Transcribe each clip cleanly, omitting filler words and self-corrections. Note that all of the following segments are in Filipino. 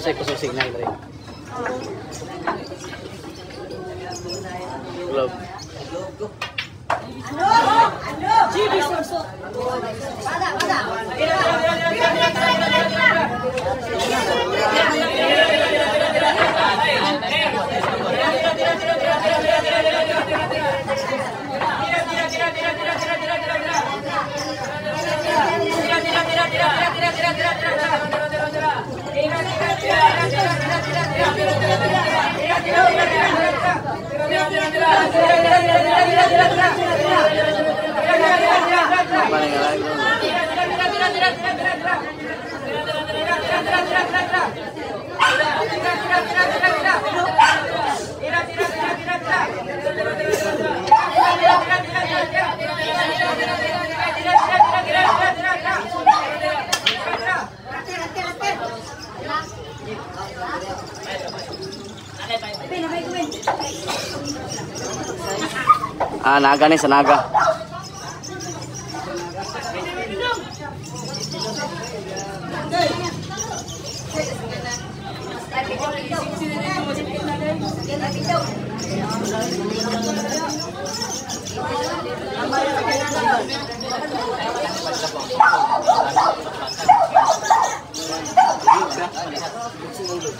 Saya kusog signal rin. Globe. GB Sorso. Ah, naga nih, senaga.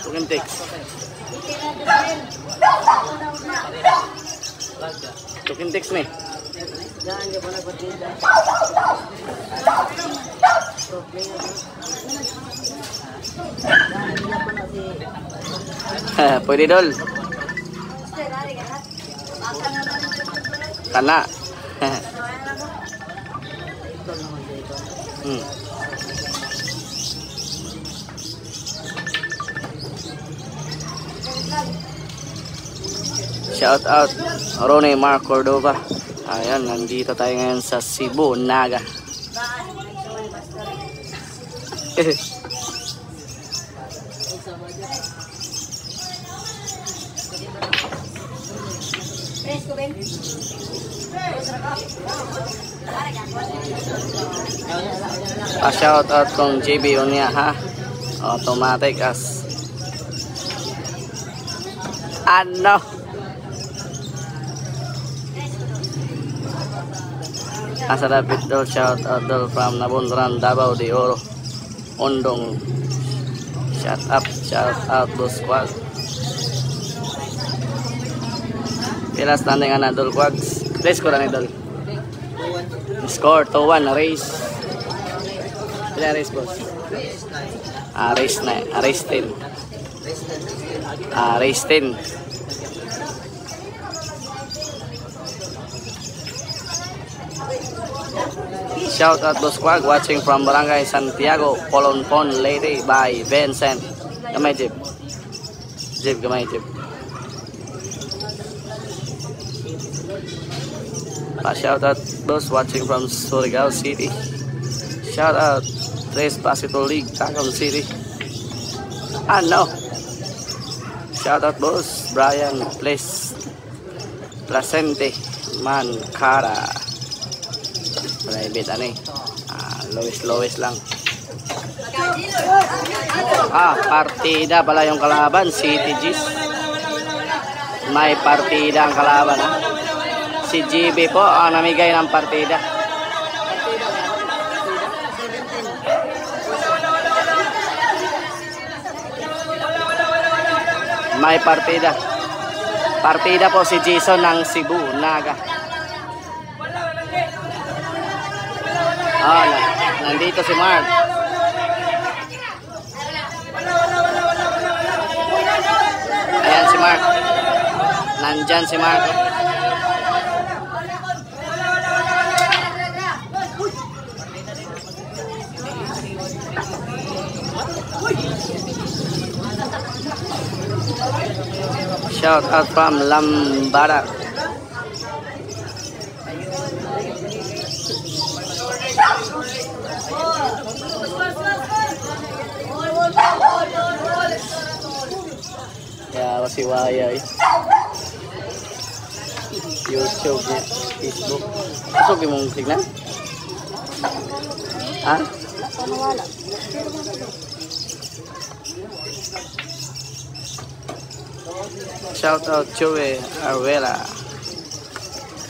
Bukan teks. Tukin teks nih. Pwede dol. Kana. Shout out Ronnie Mark Cordova. Ayan, nandito tayo ngayon sa Cebu, Naga. Shout out kong JB Unya ha. Automatic as ano. Asa David Dol, shout out Dol from Nabundaran, Davao de Oro, Undong. Shout out Dos Quags. Pila standing ana Dol Quags. Race ko na ni Dol. Score 2-1 race. Pila race boss? Race 9, race 10. Race 10. Shout out to Squad watching from Barangay Santiago, Polonpon Lady by Vincent. Gamay Jeep. Jeep, gamay Jeep. Shout out those watching from Surigao City. Shout out Tres Pasito League, Tacom City. No. Shout out boss Brian Place Placente Mancara. Private ano eh. Lowest lang. Partida pala yung kalaban, City G's. May partida ang kalaban ha. Si GB po ang namigay ng partida. May partida. Partida po si Jason ng Cebu, Naga. Nandito si Mark. Ayan si Mark. Nandyan si Mark. Shout out from Lambada. Ya, masih waya. YouTube niya, Facebook. Pasok yung mong tignan? Ha? Panawala. Shout out Joey Arvela.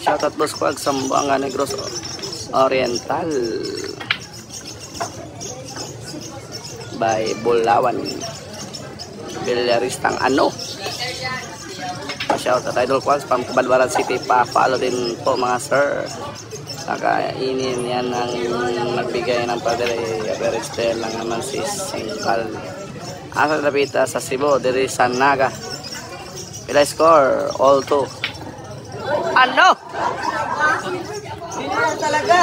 Shout out Boss Quag Sambuanga Negros Oriental by Bulawan Villaristang ano. Shout out Idol Quags from Cabalbaran City. Pa-follow din po mga sir. Nakainin yan ang nagbigay ng padre average tail lang naman si Singkal. Asa Lapita sa Cebu, diri sa Naga. Pila score? All 2. Ano? Talaga.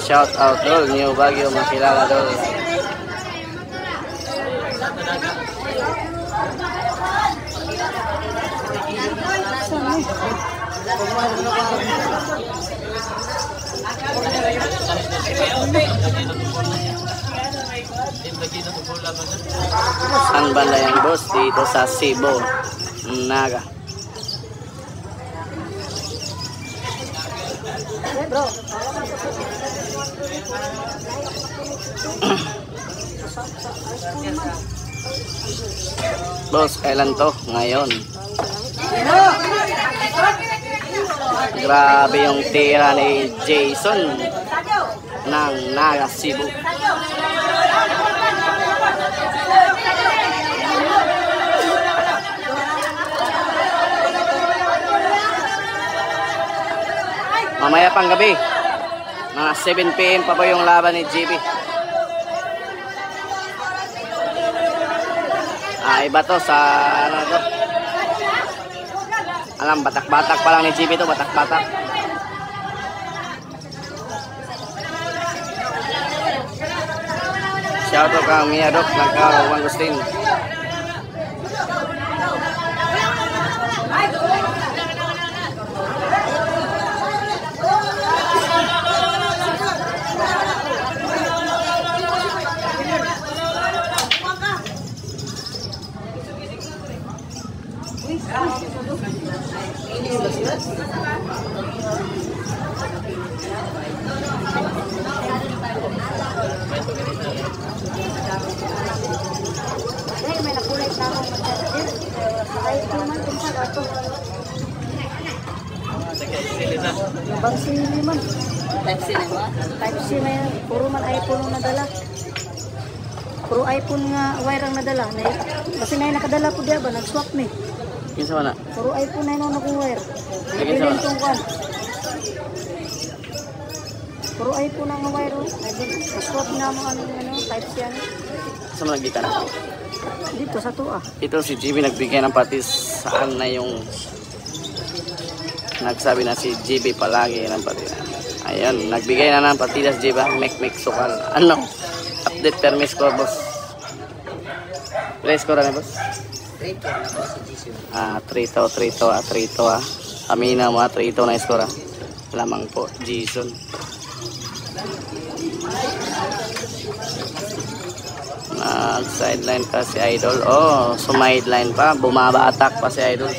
Shout out Dol, New Baguio, makilala Dol. Saan banda yan boss? Dito sa Cebu, Naga. Bro. Boss, kailan to? Ngayon. Grabe yung tira ni Jason ng Naga Cebu. Mamaya pang gabi, mga 7 PM pa po yung laban ni GB. Iba to sa ano to. Alam, batak-batak pa lang ni GB to, batak-batak. Shout out kang Mia Doc, nagka-Juan Agustin. May nakulit na akong magkakasin. Kahit naman kung saan ato. Bang sili man. Type C na ba? Type C na yan. Puro man iPhone ang nadala. Puro iPhone nga wire ang nadala. Kasi na yung nakadala ko diya ba? Nag-swap ni. Kinsa man na? Puro iPhone na yun akong wire. Kinsa man na? Puro iPhone ang wire. Nag-swap na mga type C yan. Sa man nagikan? Dito sa tuwa. Ito si GB nagbigay ng patis. Saan na yung nagsabi na si GB palagi ng patis. Ayun, nagbigay na ng patidas GB. Mek sukal. Ano? Update per miss score boss. Play score na boss? 3-2. Amina mo 3-2 na score. Lamang po Jason. Sideline pa si Idol. Oh, sumideline pa. Bumabatak pa si Idol.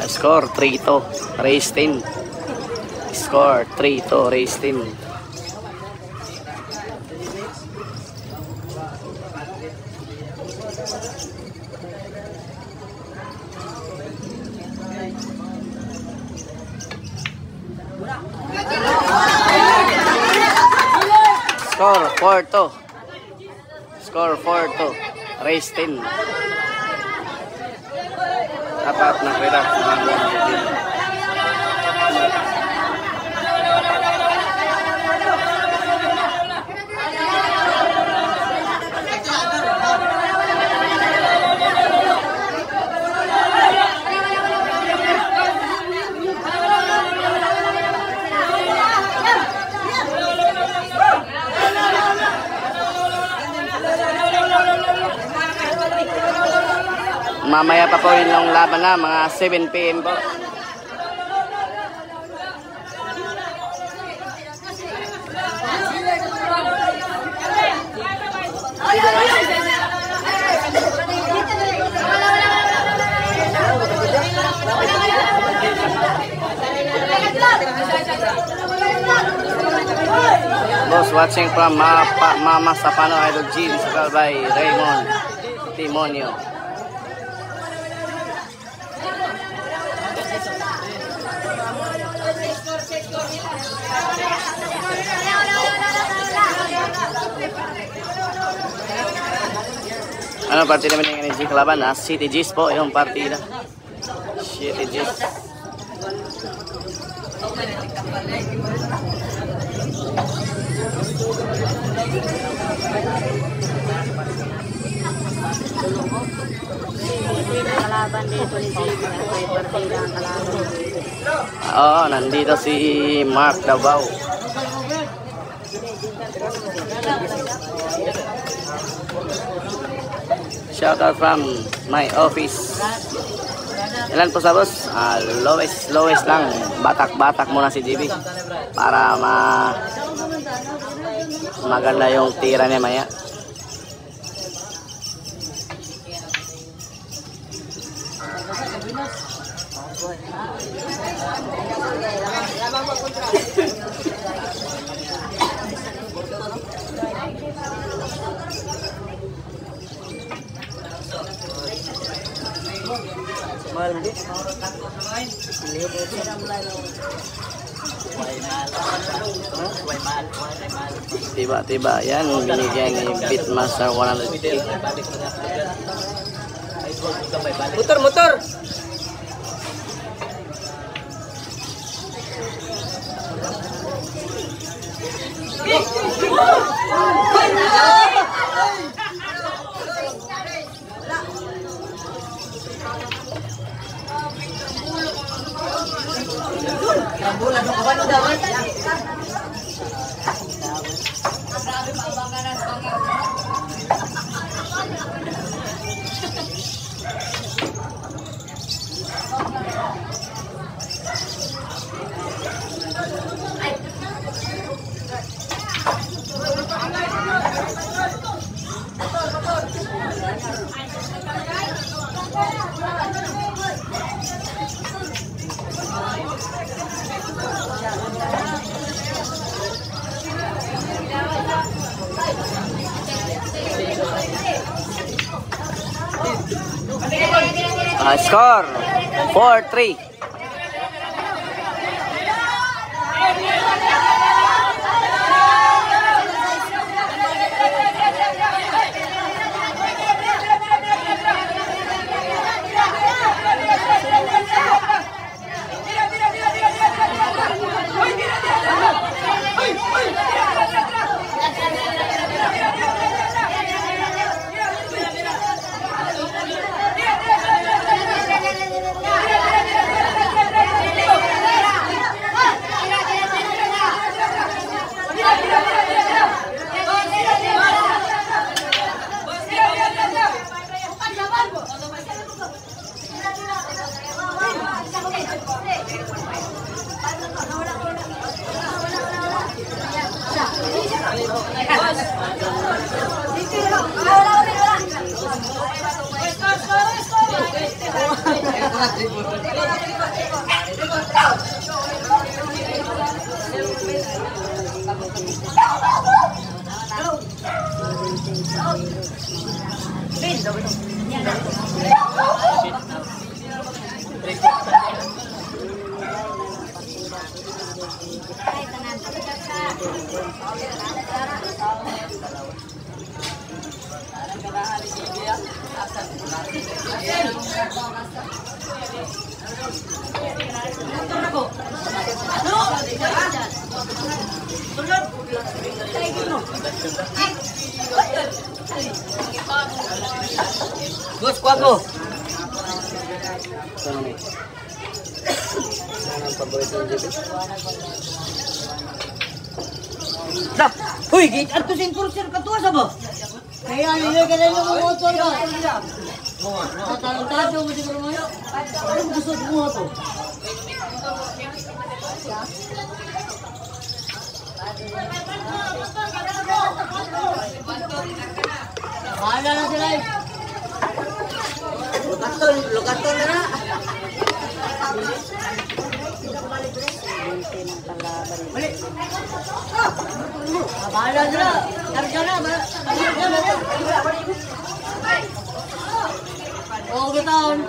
Score 3-2 race 10. Score 3-2 race 10. Score 4-2. Score 4-2 race 10. Apat na pera. Mamaya pa po yun yung laban na, mga 7 PM po. Boss watching from Mama Sapano Idol G, musical by Raymond Timonio. Ano party naman yung energy kalaban? City G's po yung partida. City G's. Kalaban dito ni Zibi. May partida ang kalaban. Oo, nandito si Mark Davao. Shout out from my office. Ilan po sa boss? Lowest lang. Batak-batak muna si JB para maganda yung tira niya maya. Tiba-tiba yan binigyan ni Beatmaster 150. Motor! Score 4-3. Gus, 4. Ano ni? Anong paborito ng JB? Stop! Uy, gate at to sin kurser ka tuwa sa ba? Kaya nilagay na yung motor ka. Tatalong-tado mo siguro mo yun. Anong gusto mo to? Bahala na sila eh. Lukaton na na. Balik. Bahala sila. Karga na. Oo, gitaon.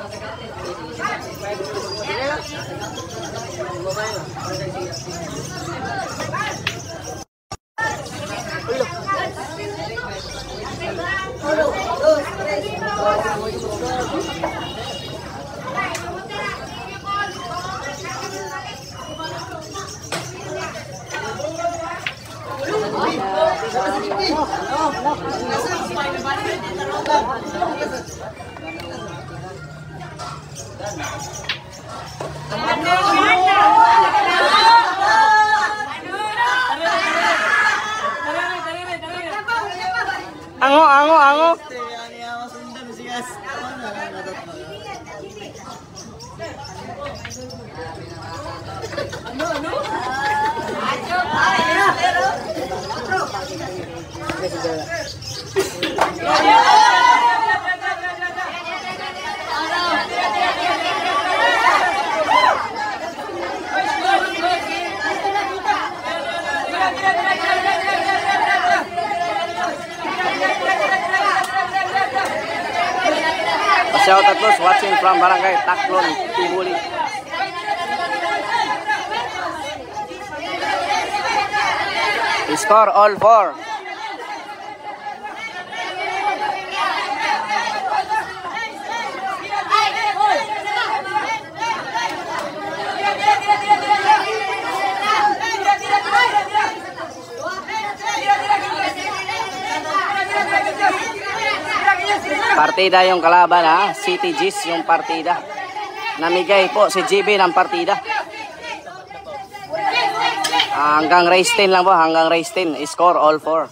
Ango. Shout out boss, watching from Barangay Taklon, Tibuli. Score all 4. Partida yung kalaban ha, City G's yung partida. Namigay po si GB ng partida. Hanggang race 10 lang po, hanggang race 10. Score all 4.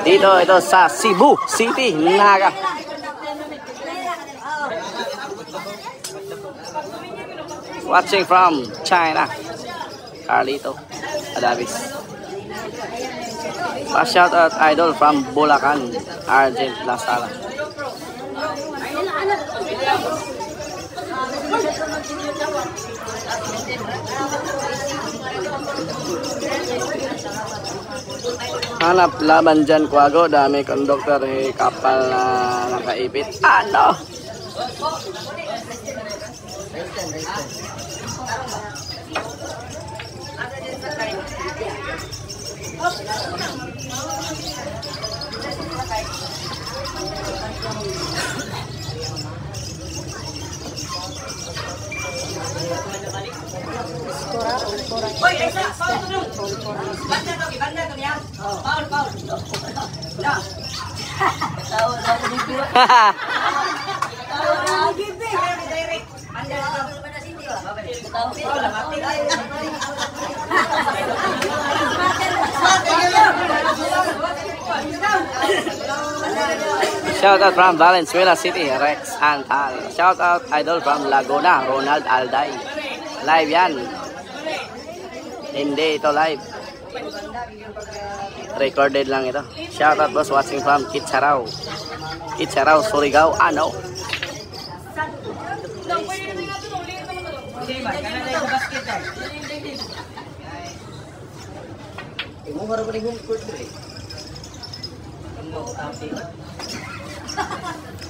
Dito ito sa Cebu City, Naga. Watching from China, Carlito Adavis. Shout out idol from Bulacan, Argent Lasala. Hanap laban dyan, Kuago. Dami konduktor, kapal na nakaipit. Ano? Shout out from Valenzuela City, Rex Antal. Shout out idol from Laguna, Ronald Alday. Live yan. Hindi ito live. Recorded lang ito. Shout out boss, watching from Kitsaraw. Kitsaraw, Surigao, ano?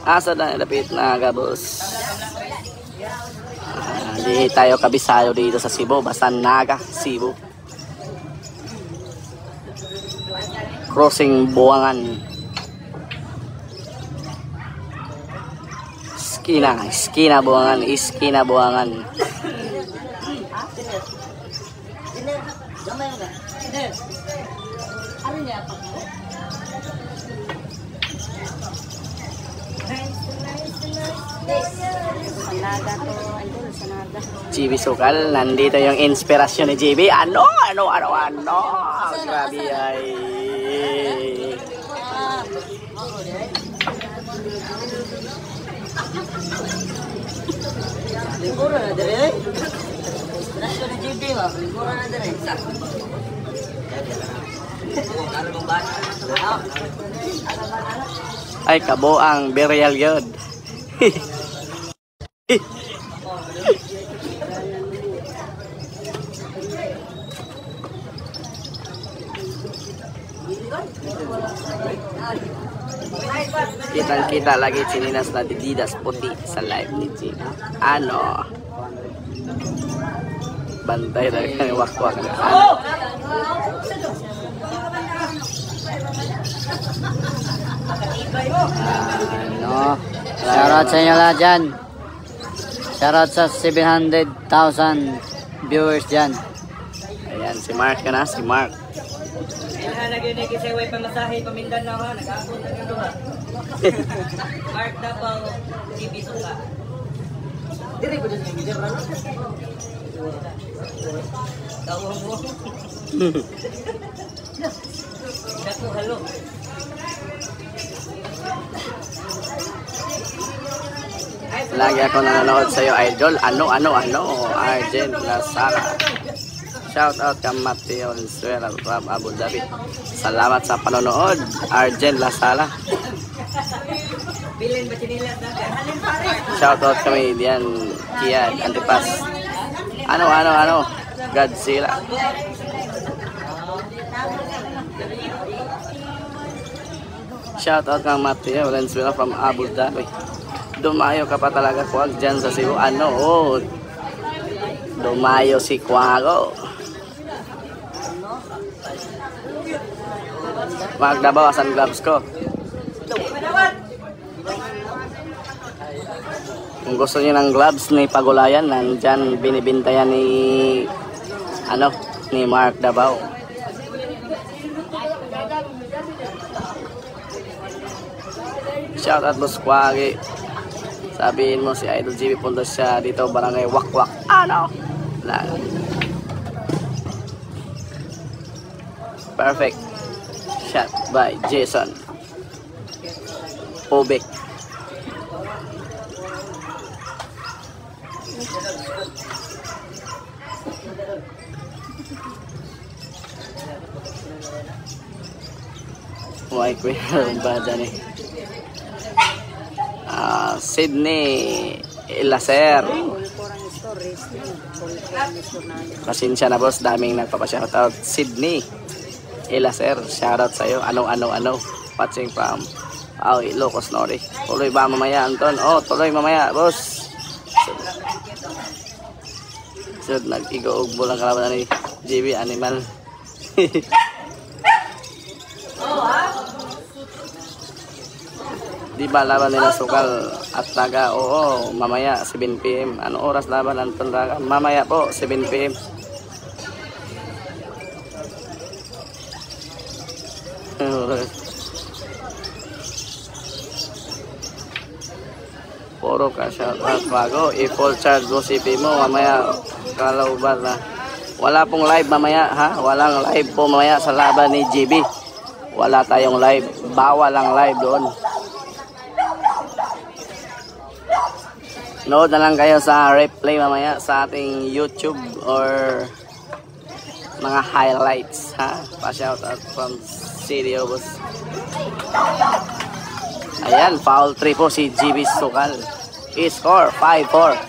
Asa na nilapit na gabos. Hindi tayo kabisado dito sa Cebu, basta Naga, Cebu. Crossing Buangan. Iskina Buangan, Iskina Buangan. Naga to, sa Naga. GB Sukal, nandito yung inspirasyon ni GB. Ano? Grabe ay. Liguro na dire. Stress ni JB ba? Liguro na dire. Ay, kabo ang burial yun. Kitang-kita lagi chininas na dididas puti sa live ni Jim. Ano? Bantay na kami wakwak na. Ano? Shoutout sa inyo lahat dyan. Shoutout sa 700,000 viewers dyan. Ayan, si Mark ka na, si Mark. Lagi na kasi way pamasahe pamindan na ha, nag-aapon na nito ha. Mark Davao, JB Suka. Dire ko din yung video, bro. Tawo mo. Dako halo. Lagi ako nanonood sa'yo, idol. Ano, Arjen Lasala. Shout out kay Mateo Valenzuela from Abu Dhabi. Salamat sa panonood, Arjen Lasala. Bilin ba chinilas na? Shout out kami diyan, Kian Antipas. Ano, Godzilla. Shout out kay Mateo Valenzuela from Abu Dhabi. Dumayo ka pa talaga kuwag dyan sa Cebu. Dumayo si Kuwago. Magdabawasan gloves ko. Kung gusto niyo ng gloves ni Pagulayan, nandyan binibintayan ni Mark Davao. Shout out Boss Kwagi. Sabihin mo si Idol GB punta siya dito, barangay Wakwak. Lang. Perfect. Shot by Jason Pobek. Why queen ba dyan eh? Sydney Ilaser. Pasensya na boss, daming nagpapashoutout. Sydney Ilaser, shoutout sa'yo. Ano. Watching from Ilocos Norte. Tuloy ba mamaya, Anton? Tuloy mamaya, boss. So, nag-igoog bulang kalaban ni JB Animal. Di ba laban nila Sukal at Naga? Oo, mamaya 7 PM. Ano oras laban Anton Naga? Mamaya po 7 PM. Puro ka shout out bago. I-full charge mo CP mo mamaya kalauban na. Wala pong live mamaya ha? Walang live po mamaya sa laban ni JB. Wala tayong live. Bawal ang live doon. Nood na lang kayo sa replay mamaya sa ating YouTube or mga highlights ha. Pa-shoutout from City Obos. Ayan, foul 3 po si GB Sukal. I-score 5-4.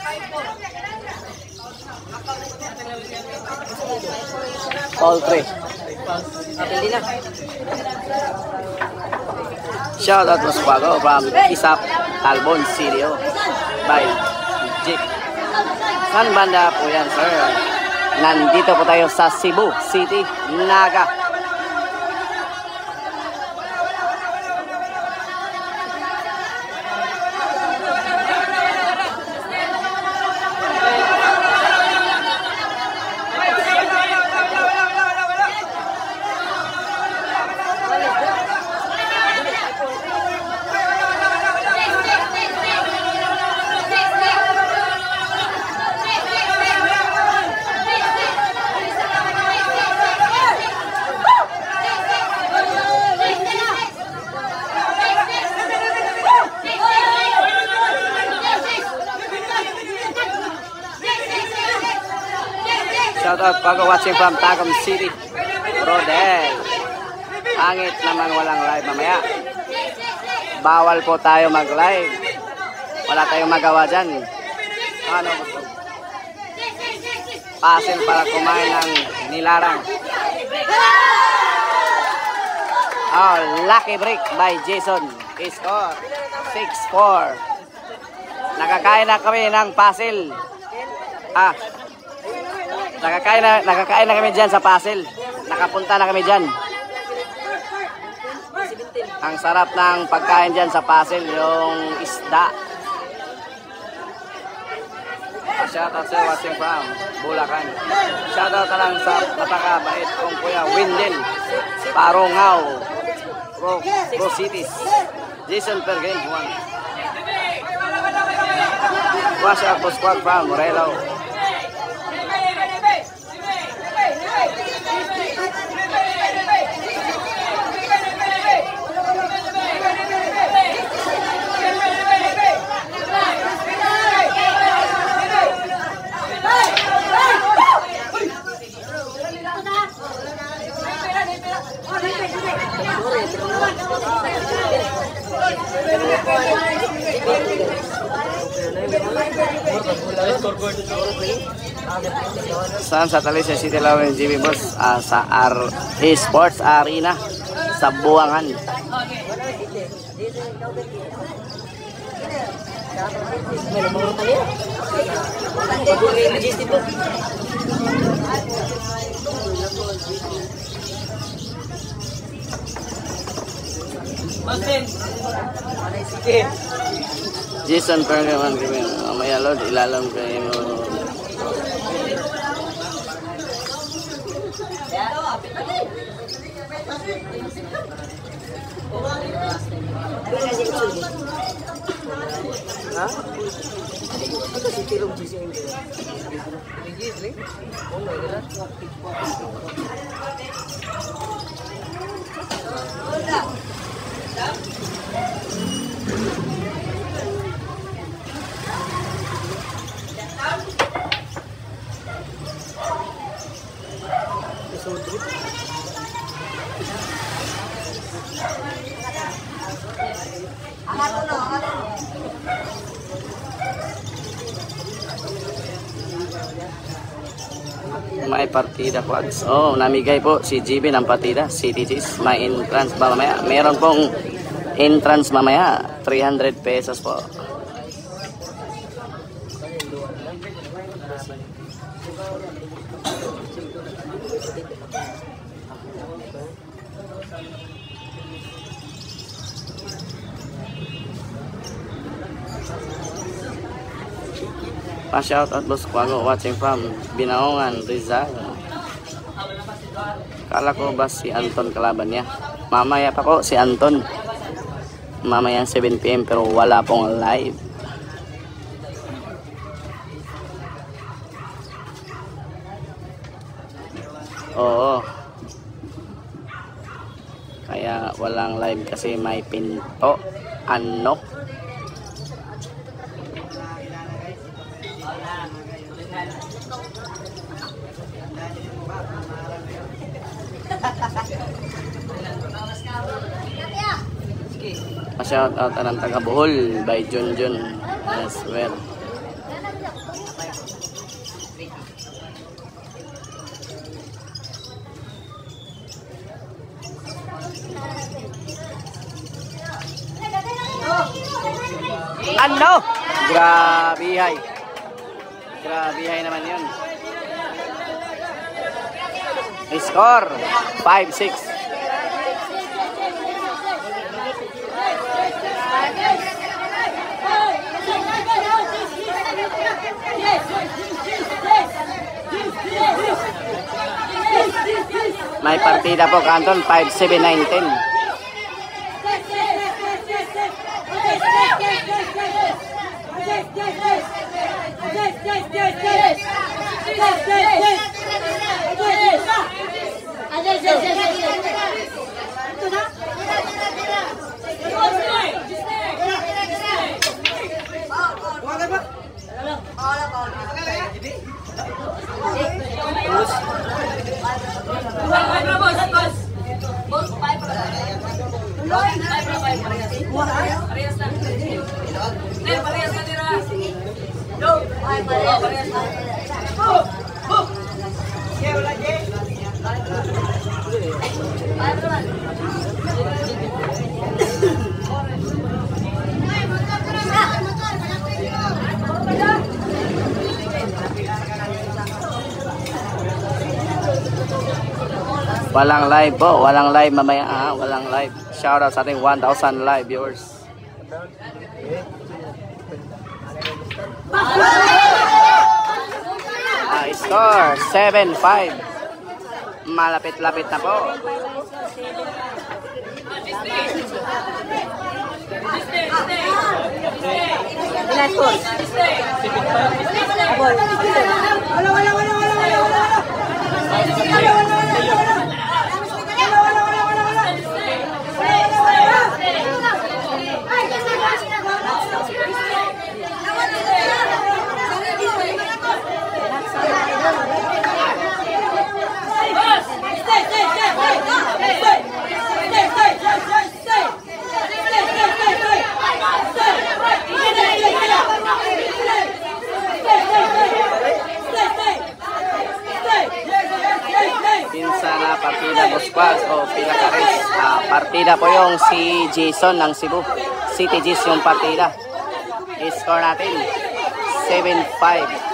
Foul 3. Shoutout mo Squago from Isap Talbon City by Jake. San banda po yan, sir? Nandito po tayo sa Cebu City, Naga. Shout out Pago watching from Tagum City. Rodel. Angit naman walang live mamaya. Bawal po tayo mag-live. Wala tayong magawa dyan. Ano gusto? Pasil para kumain ng nilarang. Oh, lucky break by Jason. Score 6-4. Nakakain na kami ng pasil. Nakakain na kami dyan sa pasil. Nakapunta na kami dyan. Ang sarap ng pagkain dyan sa pasil, yung isda. Shoutout sa watching from Bulacan. Shoutout na lang sa napakabait kong kuya Windel, Parongaw, Rositis, Jason Pergen, Juan. Wash out po squad from Morelo. Saan sa Talisay City Lawin GB Boss? Sa Sports Arena sa Buangan. Jason Pergaman, mamaya Lord, ilalam kayo mo. May partida po. Oh, namigay po si GB ng partida. CTGs. May entrance ba mamaya? Meron pong entrance mamaya. 300 pesos po. Pa-shout out Boss Quago watching from Binaongan, Rizal. Kala ko ba si Anton kalaban niya? Mamaya pa ko si Anton. Mamaya 7 PM pero wala pong live. Oo. Kaya walang live kasi may pinto. Ano? Pa-shout out ng taga Bohol by Junjun. Yes, well. Ano? Grabihay. Grabihay naman yun. Score 5-6. May partida po Canton 5-7-9-10. Walang live po, walang live mamaya, walang live. Shoutout sa ating 1,000 live viewers. Score 7-5. Malapit-lapit na po. Pinsa na partida Busquas o pinaka-race. Partida po yung si Jason ng Cebu. City G's yung partida. I-score natin 7-5.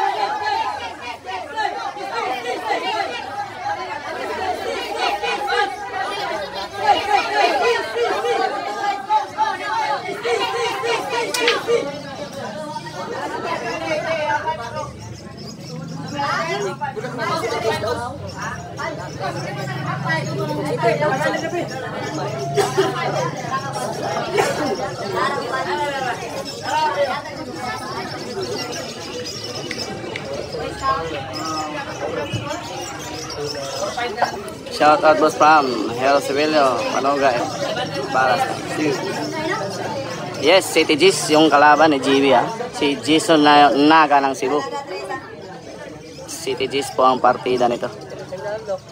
Shout out boss from Hel Civilio, Panogay, para yes, City G's yung kalaban ni GB si Jason na Naga ng Cebu. City G's po ang partida nito.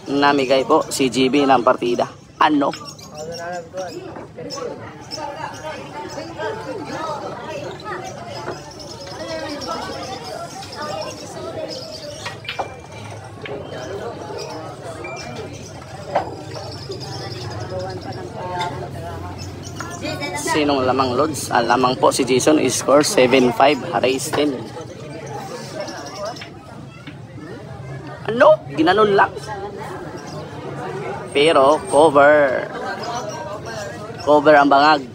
Namigay po si GB ng partida. Ano? Sinong lamang loads? Lamang po si Jason, score 7-5, race 10. Ano? Ginanon lang. Pero cover. Cover ang bangag.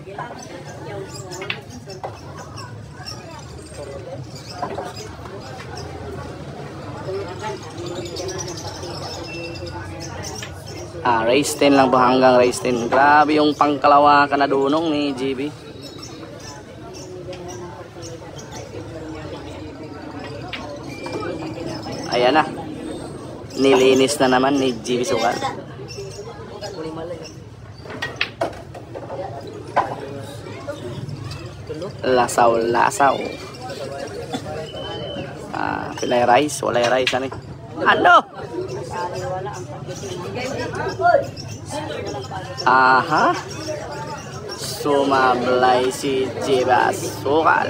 Race 10 lang po hanggang race 10. Grabe yung pangkalawa kanadunong ni GB. Ayan na. Nilinis na naman ni GB Sukal. Lasaw-lasaw. Pilay rice, walay rice ani. Ano? Aha. Sumablay si GB Sukal.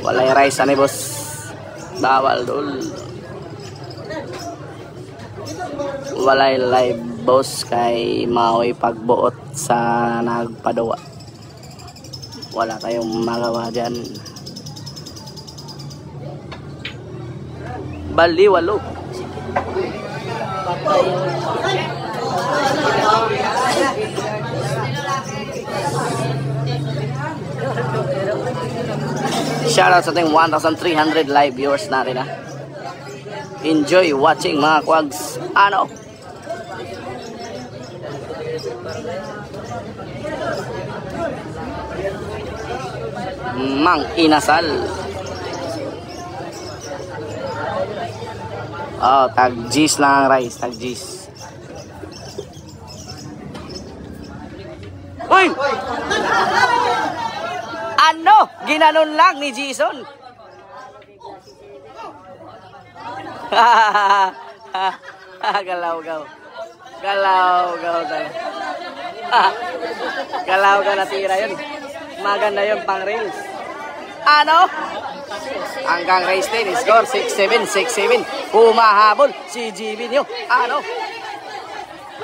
Walay rice ani boss. Bawal dul. Walay live boss kay maoy pagbuot sa nagpadawa. Wala tayong magawa dyan. Bali walo. Shoutout sa ating 1,300 live viewers natin ha. Enjoy watching mga kwags. Ano? Mang Inasal. Oh, tag G's lang ang rice, tag G's. Uy! Ano? Ginanon lang ni Jason. Galaw-gaw. Galaw talaga. Galaw natira yun. Maganda yun pang race. Ano? Hanggang race 10, score 6-7, 6-7. Humahabol si GB nyo. Ano?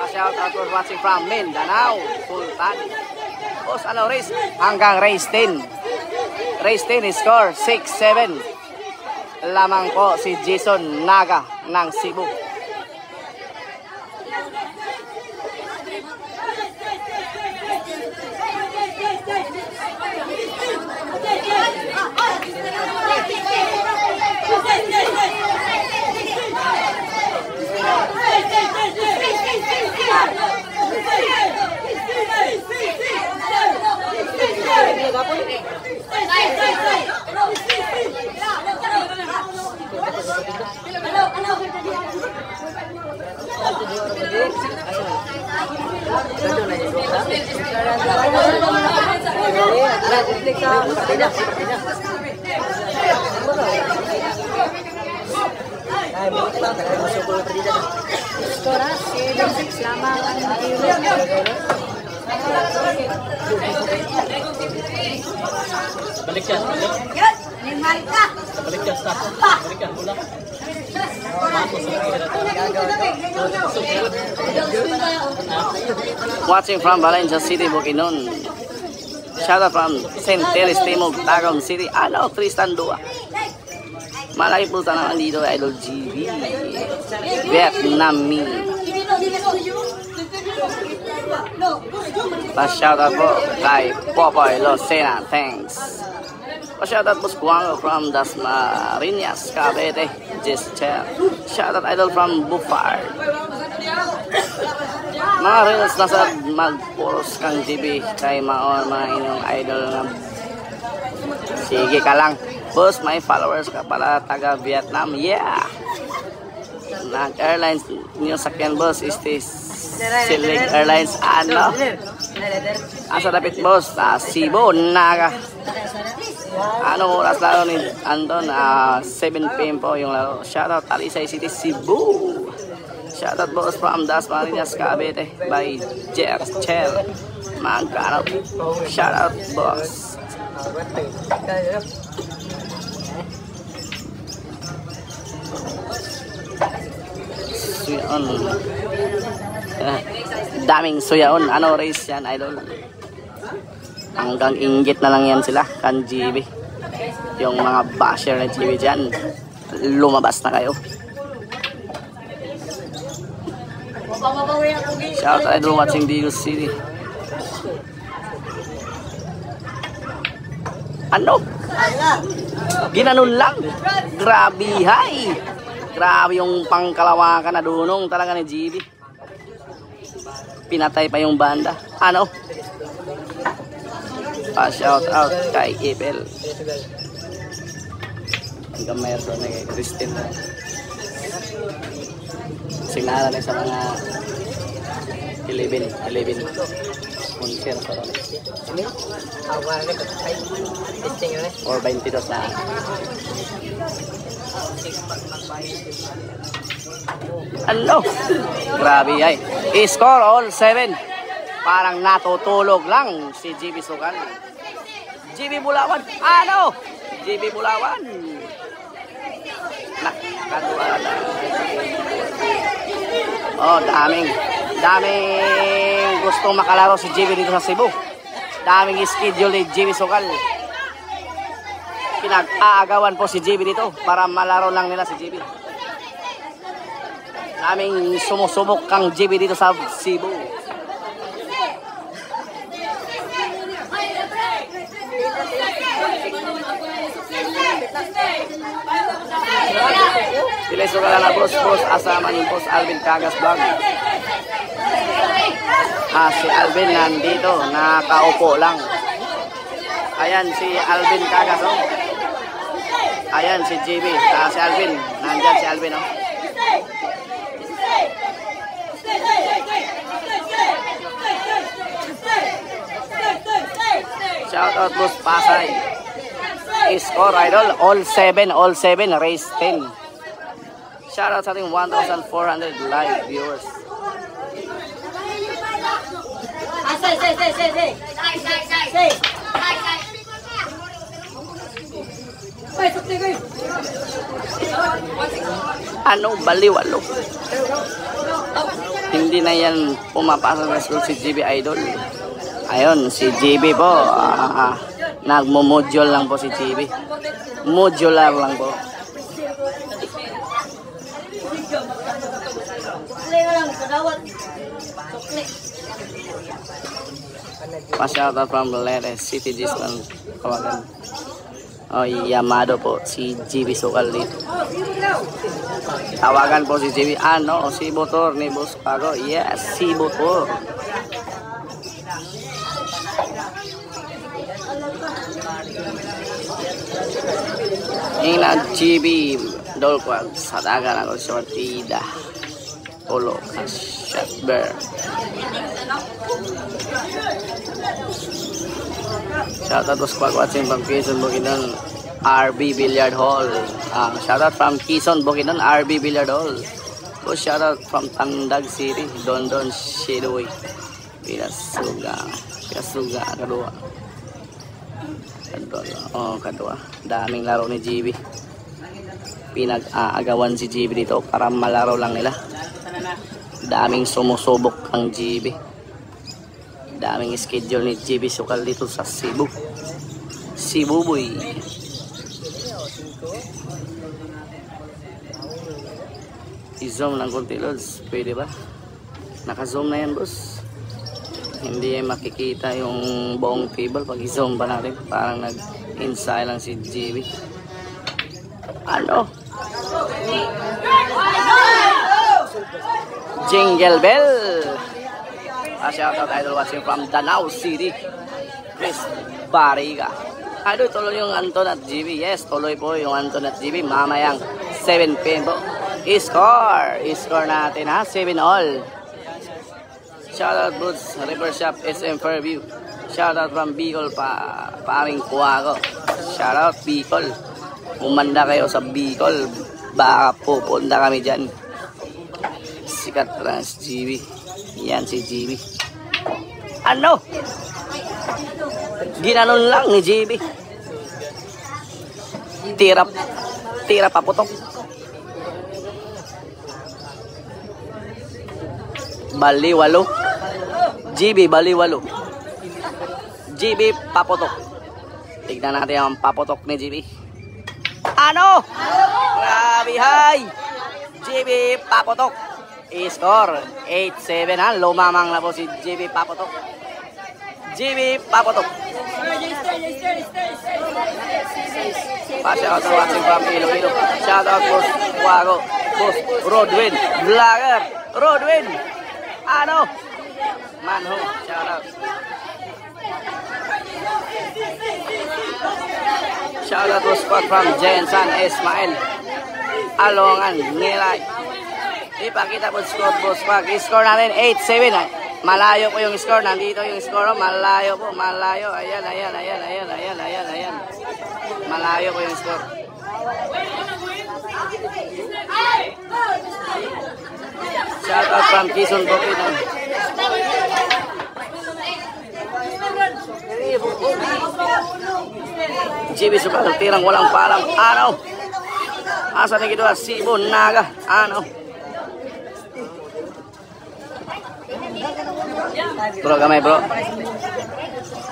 Pa-shout out for watching from Mindanao, Sultan. Boss, ano race? Hanggang race 10. Race 10, score 6-7. Lamang po si Jason Naga ng Cebu. Skora 7-6 lamang ang Balik siya. Balik siya. Pula. Watching from Valencia City, Bukidnon. Shout out from St. Teres Timog, Tagum City. Ano, Tristan Dua. Malaki po naman dito, Idol GB. Vietnamese. Pa-shoutout po kay Popoy Lucena. Thanks. Pa-shoutout po Squango from Dasmariñas, Cavite. Just chat. Shoutout Idol from Bufard. Mga reels na sa magpuros kang GB kay Maon, mga inyong idol na. Sige ka lang. Boss, may followers ka pala taga Vietnam. Yeah! Nag-airlines niyo sakyan, boss, is this Select Airlines. Ano? Asa dapit, boss? Cebu, Naga. Anong oras laro ni Anton? 7 PM po yung laro. Shoutout Alisay City, Cebu. Shoutout boss from Dasmariñas, Cavite by Chel Magkano. Shoutout boss. Suyaon. Daming suyaon. Ano race yan, idol? Hanggang inggit na lang yan sila kan GB. Yung mga basher na GB dyan, lumabas na kayo. Shout out idol watching Digos City. Ano? Ginanon lang. Grabe, hay. Grabe yung pangkalawakan na dunong talaga ni GB. Pinatay pa yung banda. Ano? Pa-shout out kay Ipel. Hanggang mayroon doon kay Christine. Signala na sa mga 11 unser sa ron. Or 22 na. Ano? Grabe ay. I-score all 7. Parang natutulog lang si GB Sukan. GB Bulawan. Ano? GB Bulawan. Nakakatuwa na. Oh, daming gustong makalaro si GB dito sa Cebu. Daming schedule ni GB Sukal. Pinag-aagawan po si GB dito para malaro lang nila si GB. Daming sumusubok kang GB dito sa Cebu. Sila Sukal na boss, asama ni Boss Alvin Cagas Vlog. Si Alvin nandito, nakaupo lang. Ayan si Alvin Cagas, oh. Ayan si GB, si Alvin, nandyan si Alvin, oh. Shout out boss Pasay. Score idol, all 7, race 10. Shout out sa ating 1,400 live viewers. Ano, baliwalo. Hindi na yan pumapasok sa school si GB Idol. Ayun, si GB po. Nagmo-module lang po si GB. Modular lang po. Pa-shoutout from Leres City Discount Kawagan. Oh, Yamado po si GB Sukal dito. Tawagan po si GB. Ano, si Motor ni Boss Pago. Yes, si Motor. Ina GB Dolquag sa dagan ako sa partida. Polo Shotbear. Shoutout to Squad watching from Quezon, Bukidnon, RB Billiard Hall. Shoutout from Quezon, Bukidnon, RB Billiard Hall. So shoutout from Tandag City, Dondon Shadoway. Pinasuga, kadua. Kadua. Daming laro ni GB. Pinag-aagawan si GB dito para malaro lang nila. Daming sumusubok ang GB. Daming schedule ni GB Sukal dito sa Cebu. Cebu boy. I-zoom lang konti lods. Pwede ba? Naka-zoom na yan boss. Hindi makikita yung buong table pag i-zoom pa natin. Parang nag-inside lang si GB. Ano? Jingle Bell. Shoutout idol watching from Danau City. Chris Bariga. Idol, tuloy yung Anton at GB. Yes, tuloy po yung Anton at GB. Mamayang 7 PM po. Score natin ha. 7-all. Shoutout Boots River Shop SM Fairview. Shoutout from Bicol paring Kuwago. Shoutout Bicol. Umanda kayo sa Bicol. Baka pupunta kami dyan. Sikat Trans GB. Yan si GB. Ano? Ginanon lang ni GB. Tira paputok. Baliwalo. GB baliwalo. GB paputok. Tignan natin ang paputok ni GB. Ano? Grabe hay. GB paputok. I-score 8-7 ha. Lumamang na po si GB Paputok. GB Paputok. Pa-shoutout sa watching from Iloilo. Shoutout Boss Wago. Boss Rodwin Vlogger. Rodwin. Ano? Manho. Shoutout. Shoutout to Squad from Jensan Ismail. Alongan Nilay. Ipakita po score po. Score natin 8-7. Malayo po yung score. Nandito yung score. Malayo po. Malayo. Ayan. Malayo po yung score. Shout out from Quezon Bukidnon. GB Sukal. Tirang walang palang. Ano? Asa na gito? Cebu Naga. Ano? Bro kamay bro.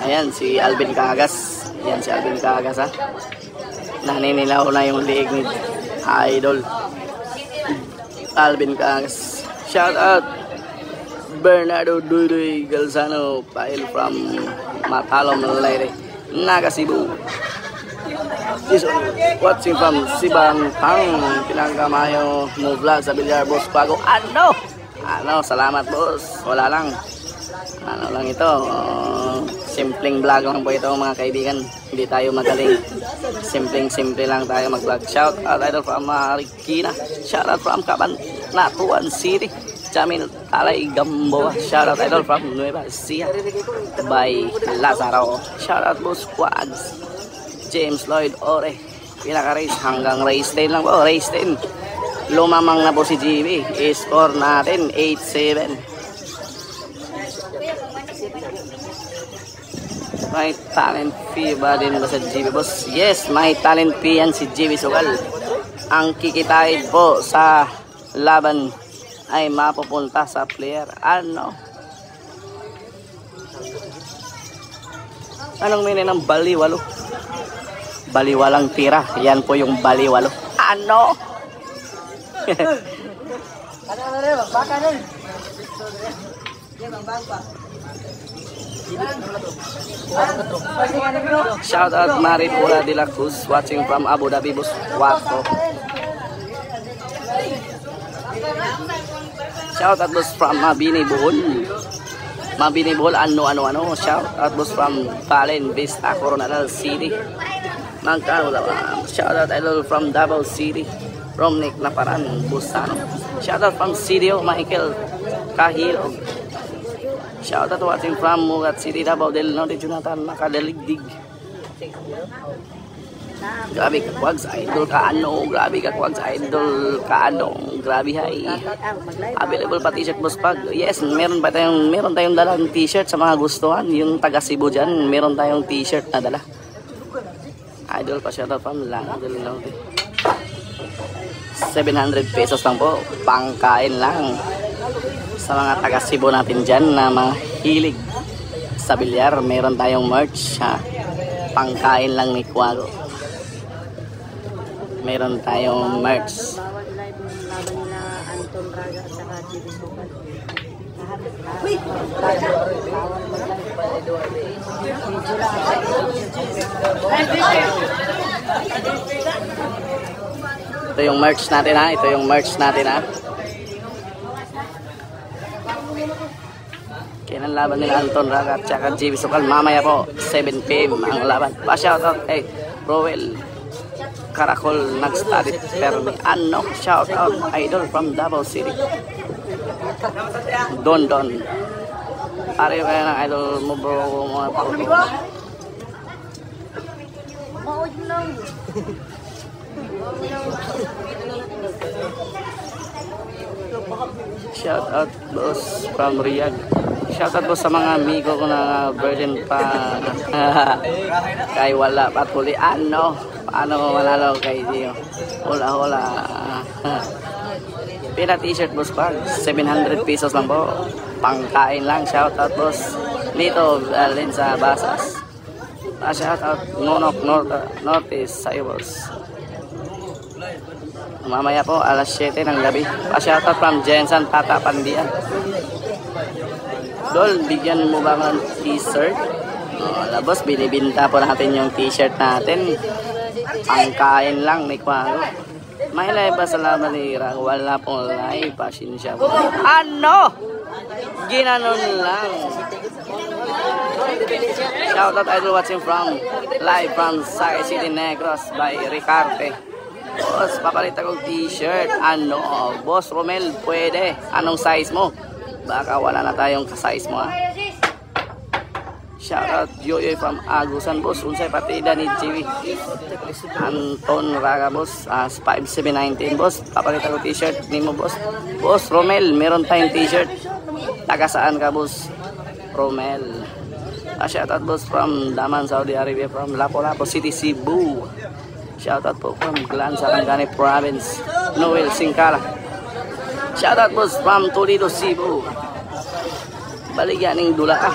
Ayan si Alvin Kagas. Ayan si Alvin Kagas ha. Naninilaw na yung liig ni Idol Alvin Kagas. Shout out Bernardo Dudoy Galzano Pail from Matalom Leyte, Naga Cebu. Is watching from Sibang Tang Pinangkamayo mo vlog sa Bilyar Boss Pago. Ano, salamat boss. Wala lang. Ano lang ito. Simpleng vlog lang po ito mga kaibigan. Hindi tayo magaling. Simple lang tayo mag-vlog. Shout out idol from Marikina. Shout out from Cabanatuan City. Jamil Talay Gamboa. Shout out idol from Nueva Ecija by Lazaro. Shout out boss Quads. James Lloyd Ore. Pinaka-race hanggang race 10 lang po. Race 10. Lumamang na po si GB. I-score natin 8-7. May talent fee ba din ba sa GB boss? Yes, may talent fee yan si GB Sugal. Ang kikitain po sa laban ay mapupunta sa player. Ano? Anong meaning ng baliwalo? Baliwalang tira. Yan po yung baliwalo. Ano? Shout out Maripura de la Cruz watching from Abu Dhabi boss. Wato. Shout out boss from Mabini Bohol. Mabini Bohol ano. Shout out boss from Balen Vista Coronadal City. Shout out idol from Davao City. From Nick Naparan Busano. Shout out from CDO Michael Kahilog. Shout out watching from Mugat City, Davao del Norte, Jonathan Makadaligdig. Grabe ka Quags Idol ka ano. Grabe ka Quags Idol ka ano. Grabe hay. Available pa t-shirt boss pag. Yes, meron tayong dalang t-shirt sa mga gustuhan. Yung taga Cebu dyan, meron tayong t-shirt na dala. Idol pa shout out from lang del Norte. 700 pesos lang po. Pangkain lang. Sa mga taga Cebu natin dyan na mga hilig sa bilyar, meron tayong merch ha. Pangkain lang ni Quago. Meron tayong merch. Laban nila Anton Raga at saka GB Sugal. Ito yung merch natin ha. Ito yung merch natin ha. Kailan laban nila Anton Raga at saka GB Sugal. Mamaya po 7 PM ang laban. Pa-shoutout kay Rowell Caracol Nagstadit Permi. Ano? Shoutout idol from Davao City. Don. Pareho kaya ng idol mo bro. Mga pauto. Shoutout boss from Riyadh. Shoutout po sa mga amigo ko na burden pa. Kay wala patuli. Ano? Paano ko manalo kay Dio? Hula. Pila t-shirt boss pag 700 pesos lang po. Pangkain lang. Shoutout boss. Dito alin sa Basas. Shoutout Nonok Northeast sa iyo boss. Mamaya po alas 7 ng gabi. Pa-shoutout from Jensen Tata Pandian. Dol, bigyan mo ba ng t-shirt? Labos, binibinta po natin yung t-shirt natin. Pangkain lang, may kwaro. May live ba sa laban ni Rang? Wala pong live. Pasensya po. Ano? Ginanon lang. Shoutout idol watching from live from Saga City Negros by Ricarte. Boss, papalit akong t-shirt. Ano? Boss Romel, pwede. Anong size mo? Baka wala na tayong ka-size mo ha. Shoutout Yoyoy from Agusan boss. Unsay partida ni GB Anton Raga boss. 5719 boss. Papalit ako t-shirt ni mo boss. Boss Romel, meron tayong t-shirt. Taga saan ka boss? Romel. Shoutout boss from Daman, Saudi Arabia, from Lapu-Lapu City, Cebu. Shoutout po from Glan, Sarangani Province, Noel Singkala. Shoutout boss from Toledo, Cebu. Baligya ning dula ka.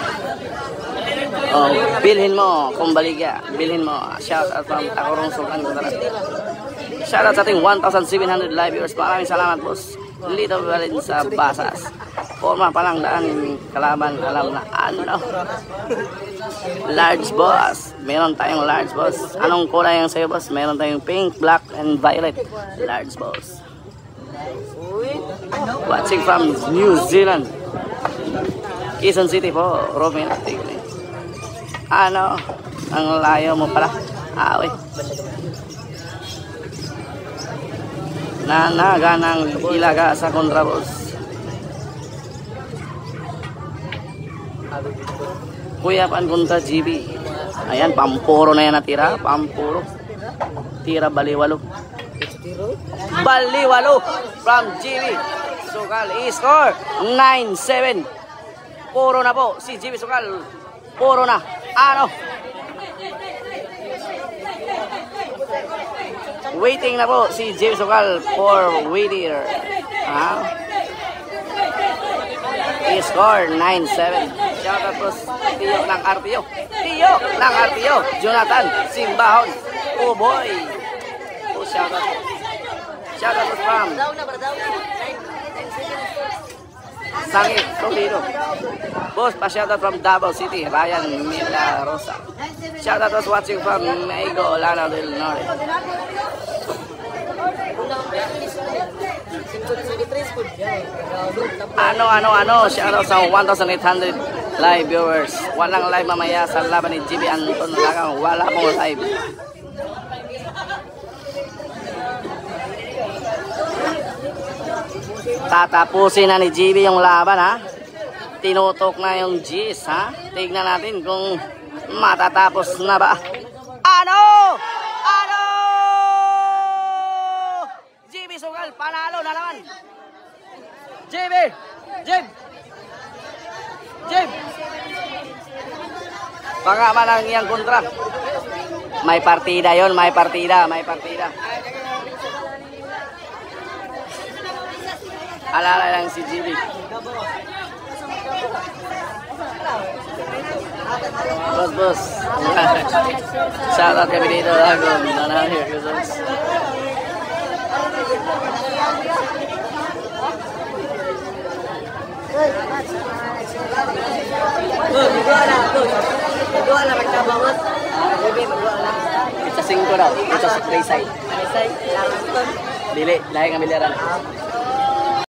Oh, bilhin mo kung baligya. Bilhin mo. Shoutout from Tacorong Sultan. Shoutout sa ating 1,700 live viewers. Maraming salamat boss. Lito balin sa Basas. Forma pa lang daan kalaban. Alam na ano. Large boss. Meron tayong large boss. Anong kulay ang sa'yo boss? Meron tayong pink, black, and violet. Large boss. Watching from New Zealand. Quezon City po. Robin. Ano? Ang layo mo pala. Awe. Nanaga ng ilaga sa kontrabos. Kuya Pangunta GB. Ayan, pampuro na yan natira. Pampuro. Tira baliwalo. Baliwalo from GB. Sugal. I-score 9-7. Puro na po. Si JB Sukal. Puro na. Ano? Waiting na po si JB Sukal for Whittier. I-score 9-7. Shoutout po Tiyo ng RTO. Tiyo ng RTO. Jonathan Simbahon. Oh boy. Oh, shoutout. Shoutout po from Sangit, Solido. Boss, pa-shoutout from Davao City, Ryan Milarosa. Shoutout was watching from Maigo, Lana del Norte. Ano, shoutout sa 1,800 live viewers. Walang live mamaya sa laban ni GB Anton Lagang. Wala mo live. Tatapusin na ni GB yung laban, ha? Tinutok na yung G's, ha? Tignan natin kung matatapos na ba. Ano? GB Sukal, panalo na naman. GB! Baka man ang iyang kontra. May partida yon, may partida. Alala lang si GB. Boss. Shoutout kami dito. Nanahir ko sa Sa 5 daw. Ito sa play side. Dili, lahi kami liran.